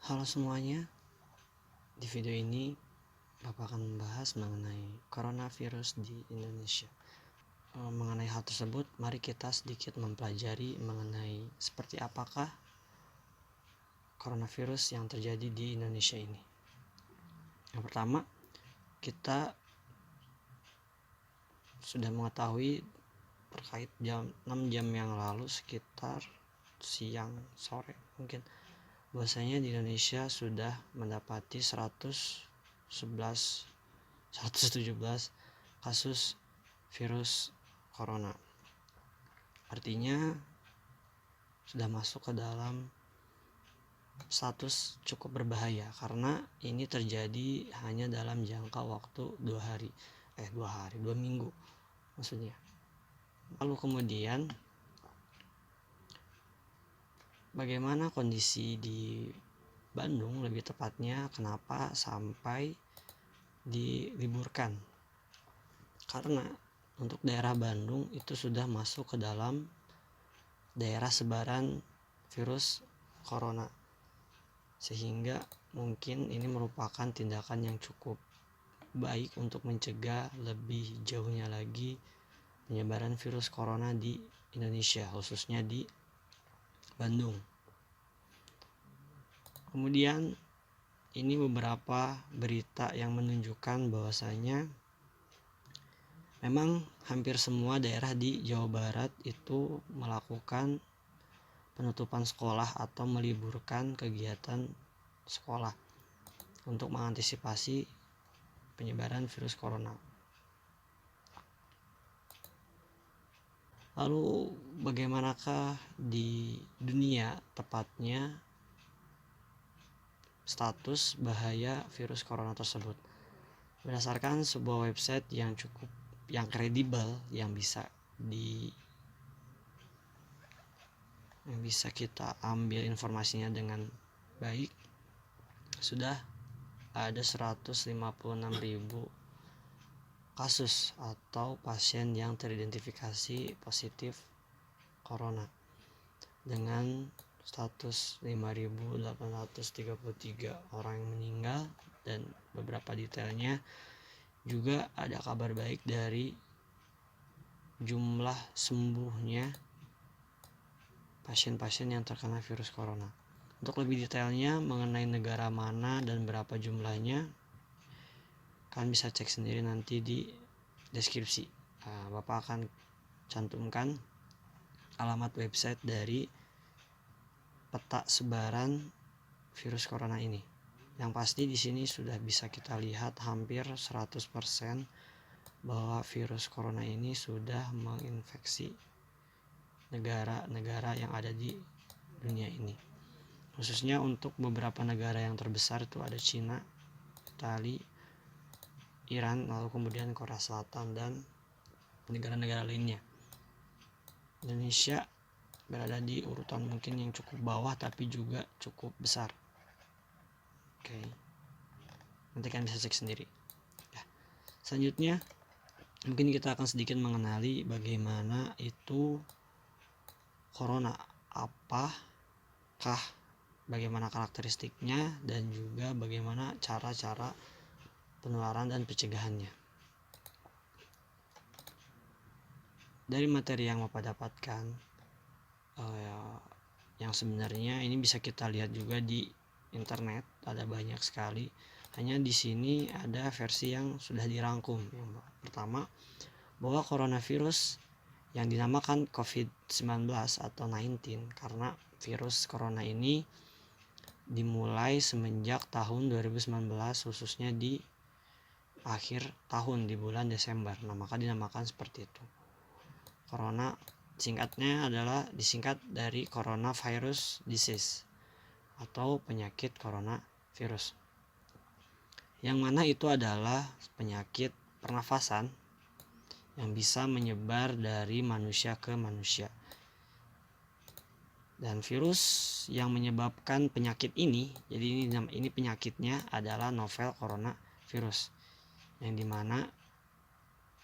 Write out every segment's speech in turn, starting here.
Halo semuanya, di video ini Bapak akan membahas mengenai coronavirus di Indonesia. Mengenai hal tersebut, mari kita sedikit mempelajari mengenai seperti apakah coronavirus yang terjadi di Indonesia ini. Yang pertama, kita sudah mengetahui terkait 6 jam yang lalu, sekitar siang sore mungkin, bahwasanya di Indonesia sudah mendapati 117 kasus virus corona. Artinya sudah masuk ke dalam status cukup berbahaya, karena ini terjadi hanya dalam jangka waktu 2 minggu maksudnya. Lalu kemudian bagaimana kondisi di Bandung, lebih tepatnya kenapa sampai diliburkan? Karena untuk daerah Bandung itu sudah masuk ke dalam daerah sebaran virus corona, sehingga mungkin ini merupakan tindakan yang cukup baik untuk mencegah lebih jauhnya lagi penyebaran virus corona di Indonesia, khususnya di Bandung. Kemudian ini beberapa berita yang menunjukkan bahwasanya memang hampir semua daerah di Jawa Barat itu melakukan penutupan sekolah atau meliburkan kegiatan sekolah untuk mengantisipasi penyebaran virus corona. Lalu bagaimanakah di dunia, tepatnya status bahaya virus corona tersebut? Berdasarkan sebuah website yang kredibel, yang bisa kita ambil informasinya dengan baik, sudah ada 156.000 kasus atau pasien yang teridentifikasi positif corona dengan status 5.833 orang yang meninggal. Dan beberapa detailnya juga ada kabar baik dari jumlah sembuhnya pasien-pasien yang terkena virus corona. Untuk lebih detailnya mengenai negara mana dan berapa jumlahnya, kalian bisa cek sendiri nanti di deskripsi. Bapak akan cantumkan alamat website dari peta sebaran virus corona ini. Yang pasti di sini sudah bisa kita lihat hampir 100% bahwa virus corona ini sudah menginfeksi negara-negara yang ada di dunia ini. Khususnya untuk beberapa negara yang terbesar itu ada Cina, Italia, Iran, lalu kemudian Korea Selatan dan negara-negara lainnya. Indonesia berada di urutan mungkin yang cukup bawah tapi juga cukup besar. Oke. Nanti kalian bisa cek sendiri. Selanjutnya mungkin kita akan sedikit mengenali bagaimana itu corona, bagaimana karakteristiknya, dan juga bagaimana cara-cara penularan dan pencegahannya. Dari materi yang Bapak dapatkan, yang sebenarnya ini bisa kita lihat juga di internet, ada banyak sekali. Hanya di sini ada versi yang sudah dirangkum. Yang pertama, bahwa coronavirus yang dinamakan COVID-19 atau 19, karena virus corona ini dimulai semenjak tahun 2019, khususnya di akhir tahun di bulan Desember. Maka dinamakan seperti itu. Corona singkatnya adalah disingkat dari coronavirus disease atau penyakit coronavirus, yang mana itu adalah penyakit pernafasan yang bisa menyebar dari manusia ke manusia. Dan virus yang menyebabkan penyakit ini, jadi ini penyakitnya adalah novel coronavirus, yang dimana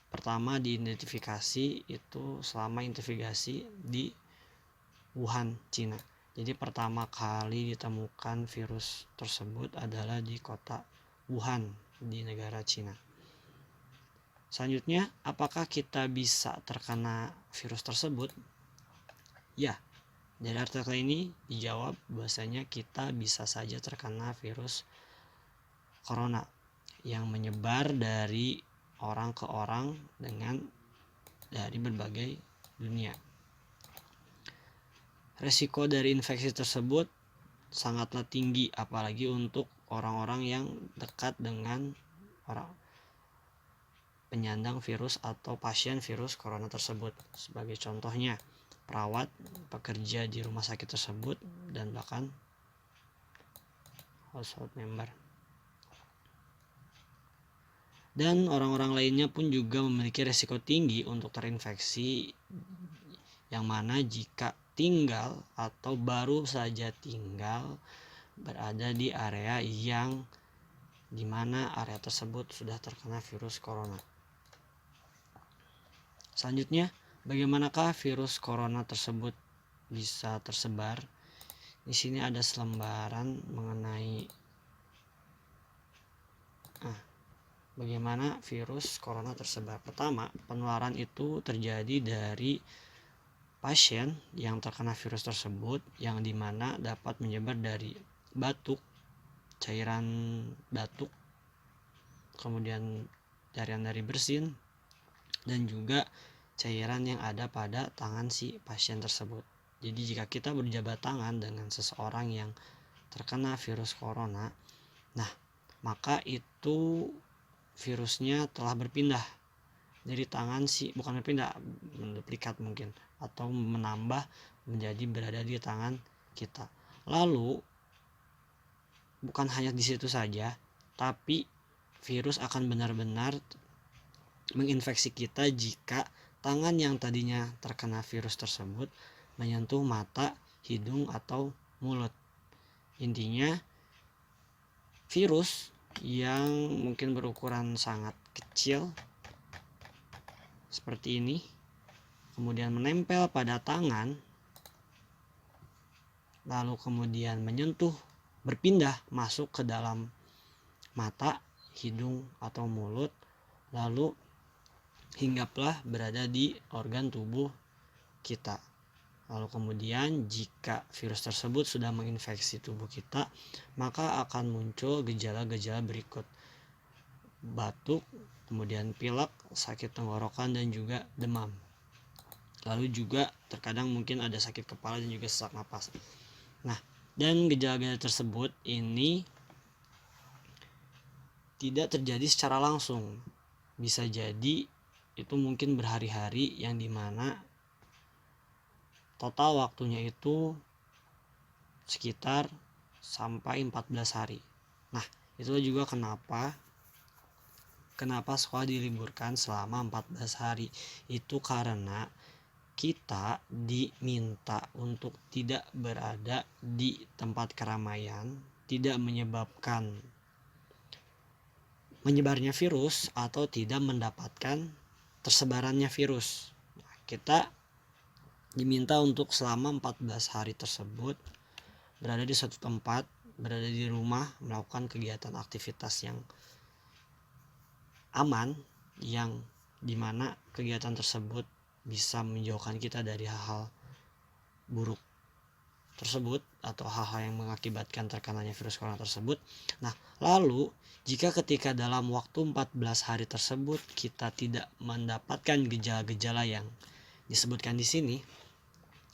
pertama diidentifikasi itu selama investigasi di Wuhan, Cina. Jadi pertama kali ditemukan virus tersebut adalah di kota Wuhan di negara Cina. Selanjutnya, apakah kita bisa terkena virus tersebut? Ya, dari artikel ini dijawab bahwasanya kita bisa saja terkena virus corona yang menyebar dari orang ke orang dari berbagai dunia. Resiko dari infeksi tersebut sangatlah tinggi, apalagi untuk orang-orang yang dekat dengan orang penyandang virus atau pasien virus corona tersebut. Sebagai contohnya, perawat, pekerja di rumah sakit tersebut, dan bahkan household member. Dan orang-orang lainnya pun juga memiliki resiko tinggi untuk terinfeksi, yang mana jika tinggal atau baru saja tinggal berada di area yang dimana area tersebut sudah terkena virus corona. Selanjutnya, bagaimanakah virus corona tersebut bisa tersebar? Di sini ada selembaran mengenai bagaimana virus corona tersebar. Pertama, penularan itu terjadi dari pasien yang terkena virus tersebut, yang dimana dapat menyebar dari batuk, cairan batuk, kemudian cairan dari bersin, dan juga cairan yang ada pada tangan si pasien tersebut. Jadi jika kita berjabat tangan dengan seseorang yang terkena virus corona, nah maka itu virusnya telah berpindah dari tangan bukan berpindah, menduplikat mungkin, atau menambah menjadi berada di tangan kita. Lalu bukan hanya di situ saja, tapi virus akan benar-benar menginfeksi kita jika tangan yang tadinya terkena virus tersebut menyentuh mata, hidung, atau mulut. Intinya, virus yang mungkin berukuran sangat kecil seperti ini, kemudian menempel pada tangan, lalu kemudian menyentuh, berpindah masuk ke dalam mata, hidung, atau mulut, lalu hinggaplah berada di organ tubuh kita. Lalu kemudian jika virus tersebut sudah menginfeksi tubuh kita, maka akan muncul gejala-gejala berikut: batuk, kemudian pilek, sakit tenggorokan, dan juga demam. Lalu juga terkadang mungkin ada sakit kepala dan juga sesak napas. Nah, dan gejala-gejala tersebut ini tidak terjadi secara langsung. Bisa jadi itu mungkin berhari-hari, yang dimana total waktunya itu sekitar sampai 14 hari. Nah, itulah juga kenapa sekolah diliburkan selama 14 hari. Itu karena kita diminta untuk tidak berada di tempat keramaian, tidak menyebabkan menyebarnya virus atau tidak mendapatkan tersebarannya virus. Kita diminta untuk selama 14 hari tersebut berada di suatu tempat, berada di rumah, melakukan kegiatan aktivitas yang aman, yang dimana kegiatan tersebut bisa menjauhkan kita dari hal-hal buruk tersebut atau hal-hal yang mengakibatkan terkenanya virus corona tersebut. Nah, lalu jika ketika dalam waktu 14 hari tersebut kita tidak mendapatkan gejala-gejala yang disebutkan di sini,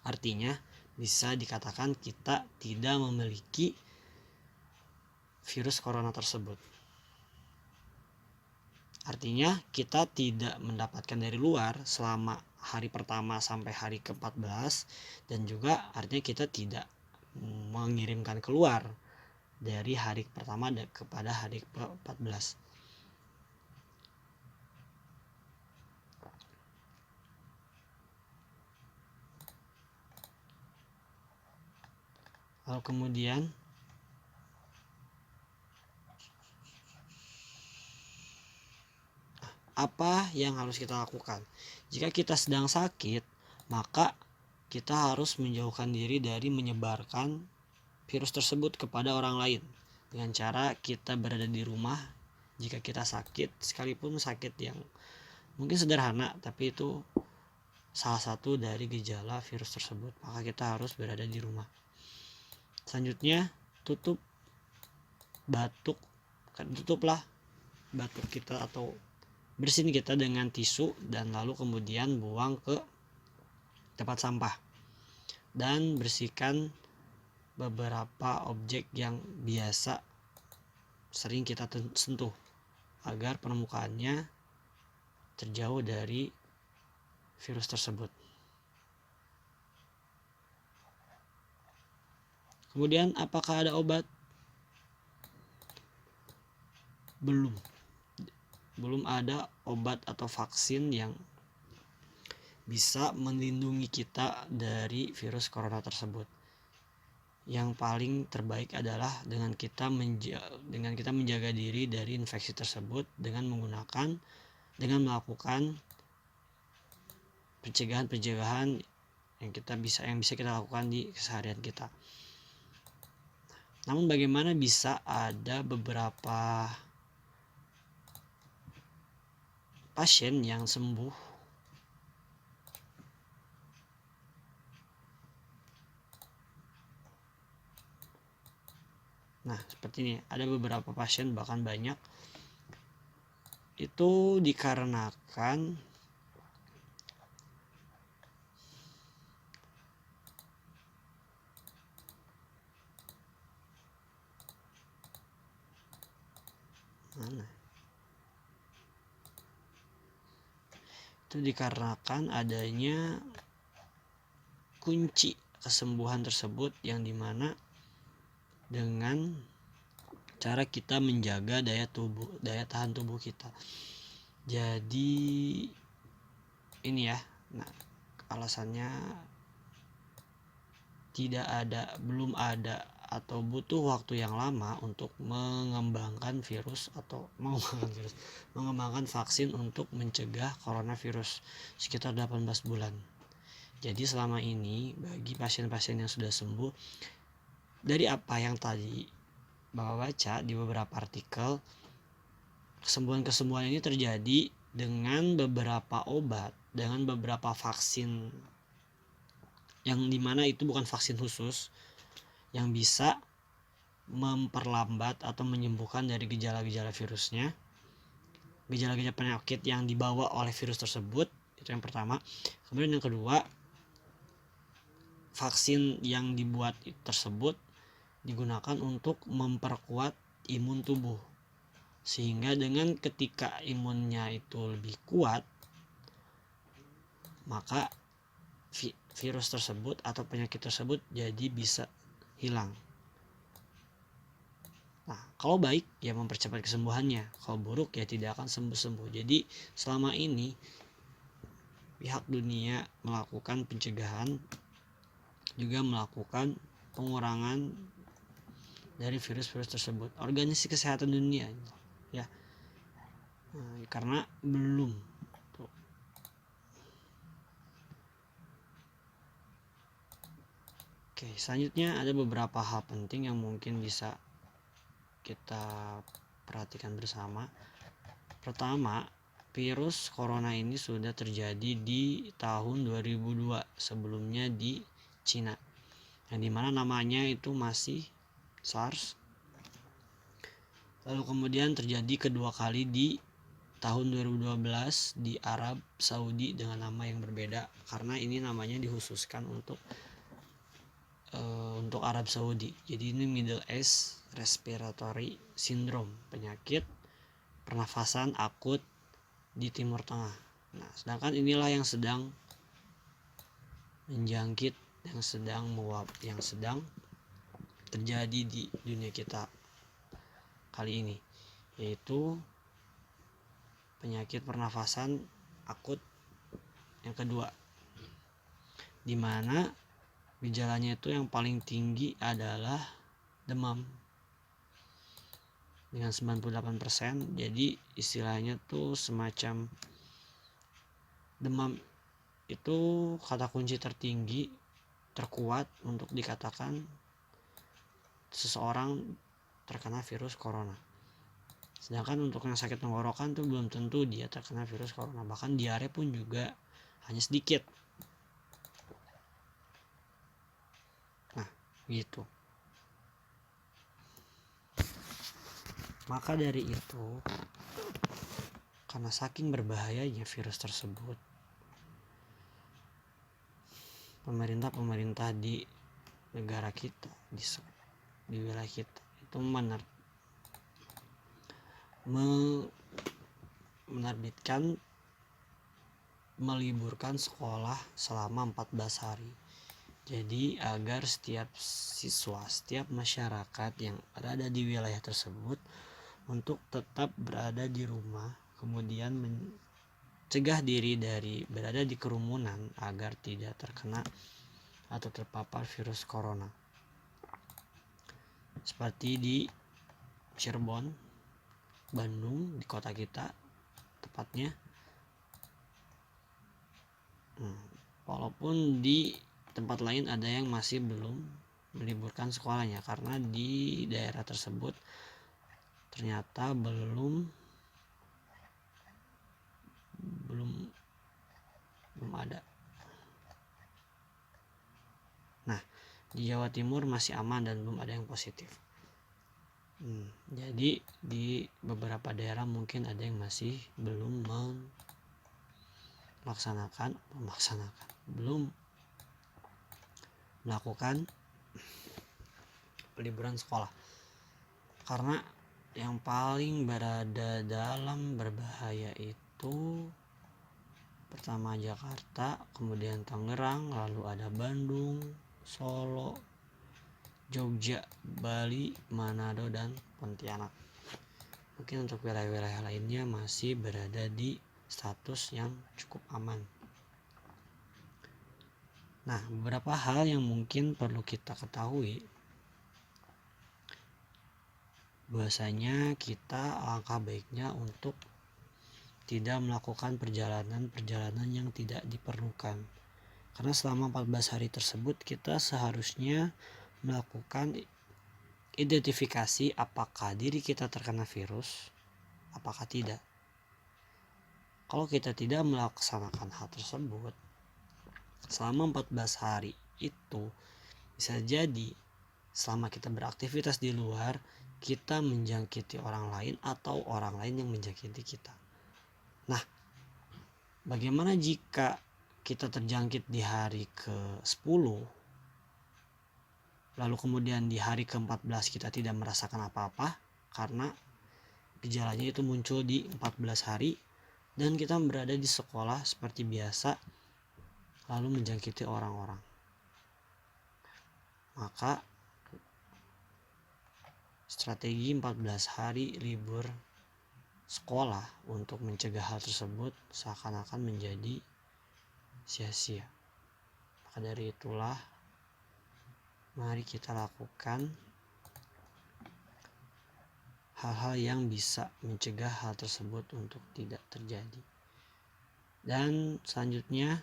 artinya bisa dikatakan kita tidak memiliki virus corona tersebut. Artinya kita tidak mendapatkan dari luar selama hari pertama sampai hari ke-14, dan juga artinya kita tidak mengirimkan keluar dari hari pertama kepada hari ke-14. Lalu kemudian apa yang harus kita lakukan? Jika kita sedang sakit, maka kita harus menjauhkan diri dari menyebarkan virus tersebut kepada orang lain dengan cara kita berada di rumah. Jika kita sakit, sekalipun sakit yang mungkin sederhana, tapi itu salah satu dari gejala virus tersebut, maka kita harus berada di rumah. Selanjutnya, tutuplah batuk kita atau bersihin kita dengan tisu dan lalu kemudian buang ke tempat sampah, dan bersihkan beberapa objek yang biasa sering kita sentuh agar permukaannya terjauh dari virus tersebut. Kemudian, apakah ada obat? Belum ada obat atau vaksin yang bisa melindungi kita dari virus corona tersebut. Yang paling terbaik adalah dengan kita menjaga diri dari infeksi tersebut dengan melakukan pencegahan yang bisa kita lakukan di keseharian kita. Namun bagaimana bisa ada beberapa pasien yang sembuh? Nah, seperti ini, ada beberapa pasien, bahkan banyak, itu dikarenakan adanya kunci kesembuhan tersebut, yang dimana dengan cara kita menjaga daya tahan tubuh kita. Jadi ini ya, alasannya belum ada atau butuh waktu yang lama untuk mengembangkan vaksin untuk mencegah coronavirus, sekitar 18 bulan. Jadi selama ini bagi pasien-pasien yang sudah sembuh, dari apa yang tadi Bapak baca di beberapa artikel, kesembuhan ini terjadi dengan beberapa obat, dengan beberapa vaksin, yang dimana itu bukan vaksin khusus yang bisa memperlambat atau menyembuhkan dari gejala-gejala virusnya, gejala-gejala penyakit yang dibawa oleh virus tersebut. Itu yang pertama. Kemudian yang kedua, vaksin yang dibuat tersebut digunakan untuk memperkuat imun tubuh, sehingga dengan ketika imunnya itu lebih kuat, maka virus tersebut atau penyakit tersebut jadi bisa hilang. Nah, kalau baik ya mempercepat kesembuhannya, kalau buruk ya tidak akan sembuh-sembuh. Jadi selama ini pihak dunia melakukan pencegahan, juga melakukan pengurangan dari virus-virus tersebut. Organisasi Kesehatan Dunia ya, karena belum. Oke, selanjutnya ada beberapa hal penting yang mungkin bisa kita perhatikan bersama. Pertama, virus corona ini sudah terjadi di tahun 2002, sebelumnya di Cina, yang dimana namanya itu masih SARS. Lalu kemudian terjadi kedua kali di tahun 2012 di Arab Saudi dengan nama yang berbeda, karena ini namanya dikhususkan untuk Arab Saudi. Jadi ini Middle East Respiratory Syndrome, penyakit pernafasan akut di Timur Tengah. Nah, sedangkan inilah yang sedang menjangkit, yang sedang terjadi di dunia kita kali ini, yaitu penyakit pernafasan akut yang kedua, di mana gejalanya itu yang paling tinggi adalah demam dengan 98%. Jadi istilahnya tuh semacam demam itu kata kunci tertinggi, terkuat untuk dikatakan seseorang terkena virus corona. Sedangkan untuk yang sakit tenggorokan tuh belum tentu dia terkena virus corona, bahkan diare pun juga hanya sedikit. Nah, gitu. Maka dari itu, karena saking berbahayanya virus tersebut, pemerintah di negara kita, di wilayah kita itu menerbitkan meliburkan sekolah selama 14 hari. Jadi agar setiap siswa, setiap masyarakat yang berada di wilayah tersebut untuk tetap berada di rumah, kemudian mencegah diri dari berada di kerumunan agar tidak terkena atau terpapar virus corona. Seperti di Cirebon, Bandung, di kota kita tepatnya. Walaupun di tempat lain ada yang masih belum meliburkan sekolahnya karena di daerah tersebut ternyata belum ada. Nah, di Jawa Timur masih aman dan belum ada yang positif. Jadi di beberapa daerah mungkin ada yang masih belum belum melakukan peliburan sekolah. Karena yang paling berada dalam berbahaya itu pertama Jakarta, kemudian Tangerang, lalu ada Bandung, Solo, Jogja, Bali, Manado, dan Pontianak. Mungkin untuk wilayah-wilayah lainnya masih berada di status yang cukup aman. Nah, beberapa hal yang mungkin perlu kita ketahui bahwasanya kita alangkah baiknya untuk tidak melakukan perjalanan yang tidak diperlukan. Karena selama 14 hari tersebut kita seharusnya melakukan identifikasi apakah diri kita terkena virus, apakah tidak. Kalau kita tidak melaksanakan hal tersebut selama 14 hari itu, bisa jadi selama kita beraktivitas di luar, kita menjangkiti orang lain atau orang lain yang menjangkiti kita. Nah, bagaimana jika kita terjangkit di hari ke-10, lalu kemudian di hari ke-14 kita tidak merasakan apa-apa karena gejalanya itu muncul di 14 hari dan kita berada di sekolah seperti biasa lalu menjangkiti orang-orang. Maka strategi 14 hari libur sekolah untuk mencegah hal tersebut seakan-akan menjadi sia-sia. Maka dari itulah mari kita lakukan hal-hal yang bisa mencegah hal tersebut untuk tidak terjadi. Dan selanjutnya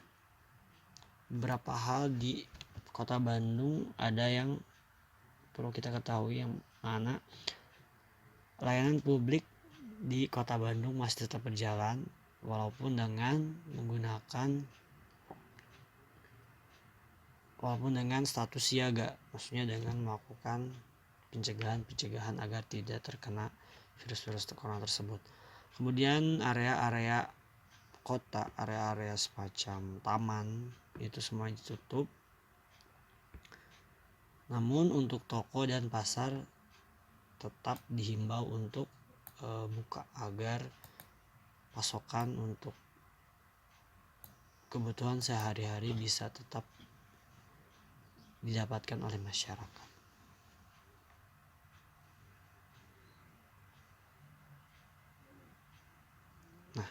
beberapa hal di kota Bandung ada yang perlu kita ketahui, yang mana layanan publik di kota Bandung masih tetap berjalan walaupun dengan status siaga, maksudnya dengan melakukan pencegahan agar tidak terkena virus corona tersebut. Kemudian area-area kota, area-area semacam taman itu semua ditutup. Namun untuk toko dan pasar tetap dihimbau untuk buka agar pasokan untuk kebutuhan sehari-hari bisa tetap didapatkan oleh masyarakat. Nah,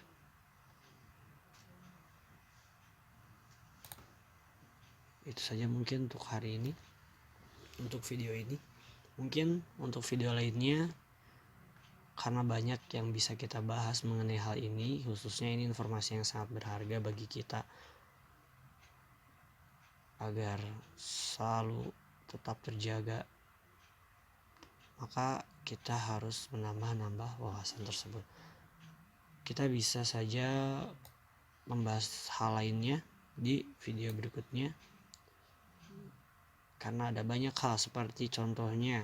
itu saja mungkin untuk hari ini, untuk video ini. Mungkin untuk video lainnya, karena banyak yang bisa kita bahas mengenai hal ini, khususnya ini informasi yang sangat berharga bagi kita agar selalu tetap terjaga, maka kita harus menambah wawasan tersebut. Kita bisa saja membahas hal lainnya di video berikutnya, karena ada banyak hal, seperti contohnya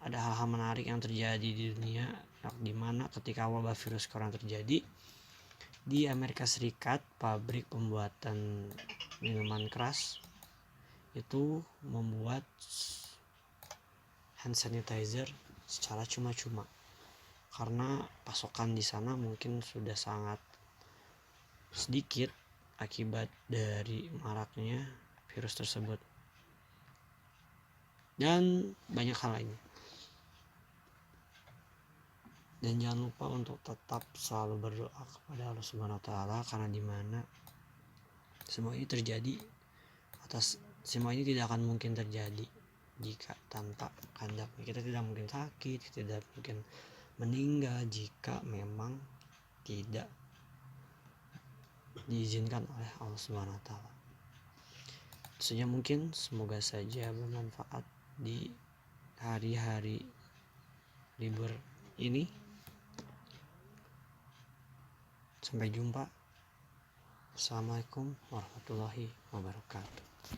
ada hal-hal menarik yang terjadi di dunia, di mana ketika wabah virus corona terjadi di Amerika Serikat, pabrik pembuatan minuman keras itu membuat hand sanitizer secara cuma-cuma, karena pasokan di sana mungkin sudah sangat sedikit akibat dari maraknya virus tersebut, dan banyak hal lainnya. Dan jangan lupa untuk tetap selalu berdoa kepada Allah Subhanahu wa taala, karena dimana semua ini terjadi semua ini tidak akan mungkin terjadi jika tanpa kehendaknya. Kita tidak mungkin sakit, tidak mungkin meninggal jika memang tidak diizinkan oleh Allah Subhanahu wa taala. Saja mungkin, semoga saja bermanfaat di hari-hari libur ini. Sampai jumpa. Assalamualaikum warahmatullahi wabarakatuh.